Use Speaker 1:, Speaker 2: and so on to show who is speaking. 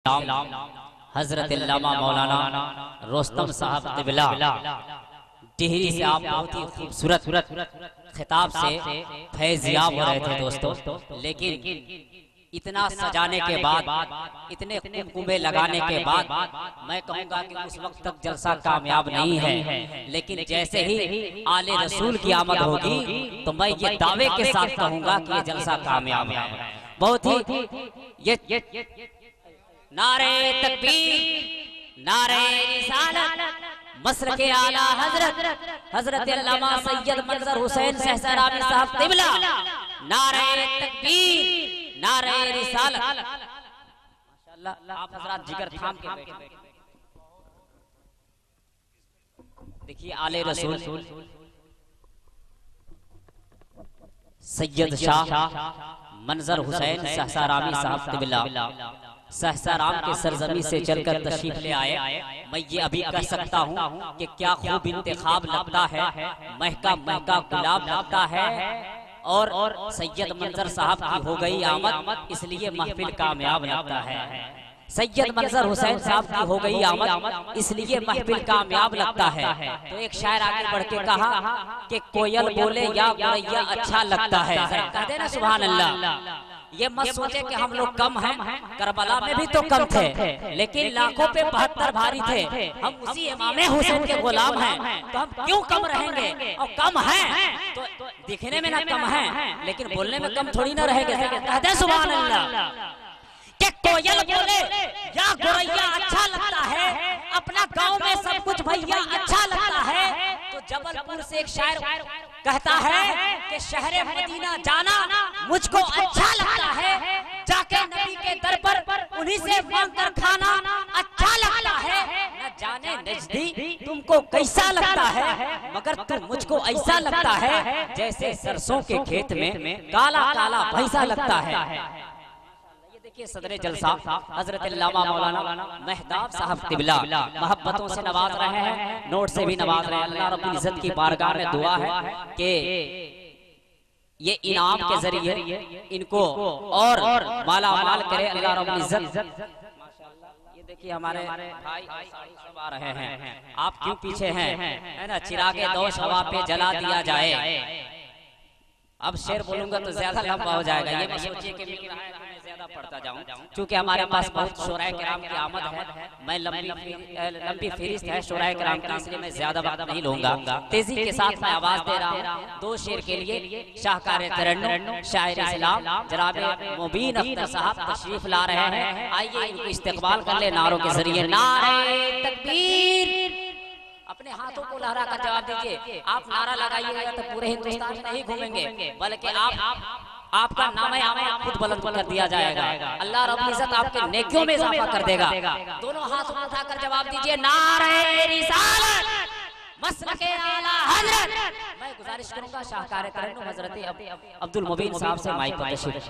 Speaker 1: हजरत अल्लामा मौलाना रोस्तम साहब क़िबला टिहरी से आप बहुत ही खूबसूरत खिताब से फैज़याब हो रहे थे दोस्तों। लेकिन इतना सजाने के बाद, इतने कुमकुमे लगाने के बाद मैं कहूँगा कि उस वक्त तक जलसा कामयाब नहीं है। लेकिन जैसे ही आले रसूल की आमद होगी तो मैं ये दावे के साथ कहूँगा कि ये जलसा कामयाब है। बहुत ही ये नारे तकबीर, नारे रिसालत, मसरके आला हजरत अल्लामा सैयद मंजर हुसैन सहसरामी साहब क़िबला, नारे तकबीर, नारे रिसालत। माशाअल्लाह आप हजरात जिगर थाम के बैठे। देखिए आले रसूल सैयद शाह मंजर हुसैन सहसरामी साहब क़िबला सहसाराम के सरजमी से चलकर तशरीफ ले आए। मैं ये अभी कह सकता हूँ कि क्या खूब इंतखाब लगता है, महका महका गुलाब लगता है। और सैयद मंजर साहब की हो गई आमद, इसलिए महफिल कामयाब लगता है। सैयद मंजर हुसैन साहब की हो गई आमद, इसलिए महफिल कामयाब लगता है। तो एक शायर आगे बढ़ के कहा कि कोयल बोले या गोरैया अच्छा लगता है। कहते ना सुभान अल्लाह। ये मत सोचे कि हम लोग कम हैं, करबला में भी तो कम थे, लेकिन लाखों पे 72 भारी थे। हम उसी इमामे हुसैन के गुलाम हैं, तो हम क्यों कम रहेंगे? और कम हैं तो दिखने में ना कम हैं, लेकिन बोलने में कम थोड़ी ना रहेंगे। कहते हैं सुभान अल्लाह कि कोयल बोले या गोरैया अच्छा लगता है, अपना गांव में सब कुछ भैया अच्छा लगता है। तो जबलपुर से एक शायर कहता है कि शहरे मदीना जाना मुझको अच्छा लगता है, जाके नबी के दर पर उन्हीं से मांग कर खाना अच्छा लगता है। न जाने नजदी तुमको कैसा लगता है, मगर तुम मुझको ऐसा लगता है जैसे सरसों के खेत में काला काला भैंसा लगता है। देखिए सदरे जलसा हजरत अल्लामा मौलाना मेहताब साहब क़िबला मोहब्बतों से नवाज रहे हैं, नोट से भी नवाज रहे हैं। अल्लाह रब्बुल इज्जत की बारगाह में दुआ है कि ये इनाम के जरिए इनको और माला माल करे अल्लाह रब्बुल इज्जत। ये देखिए हमारे भाई सब आ रहे हैं, आप क्यों पीछे हैं? है ना, चिरागे दोष हवा पे जला दिया जाए। अब शेर बोलूंगा तो ज्यादा लंबा हो जाएगा, ये मत सोचिए कि ज्यादा पढ़ता जाऊं, क्योंकि हमारे पास बहुत शोराए किराम की आमद है। मैं लंबी फहरिस्त है शोराए किराम की, इसलिए मैं ज्यादा वक्त नहीं लूंगा। तेजी के साथ मैं आवाज दे रहा हूं दो शेर के लिए। शाहकार तरन्नुम शायर इस्लाम जनाब मुबीन अख्तर साहब तशरीफ ला रहे हैं। आइए इनको इस्तकबाल कर ले नारों के जरिए। नारे तकबीर, अपने हाथों को लहरा कर जवाब दीजिए। आप नारा लगाइएगा तो पूरे हिंदुस्तान में नहीं घूमेंगे, बल्कि आपका नाम आप खुद बुलंद कर दिया जाएगा। अल्लाह रब्बुल इज्जत आपके नेकियों में इजाफा कर देगा। दोनों हाथों को उठाकर जवाब दीजिए। नारे रिसालत, मसलके आला हजरत। मैं गुजारिश करूंगा शाहकार तरन्नुम हजरत अब्दुल मुबीन साहब से माइक पर तशरीफ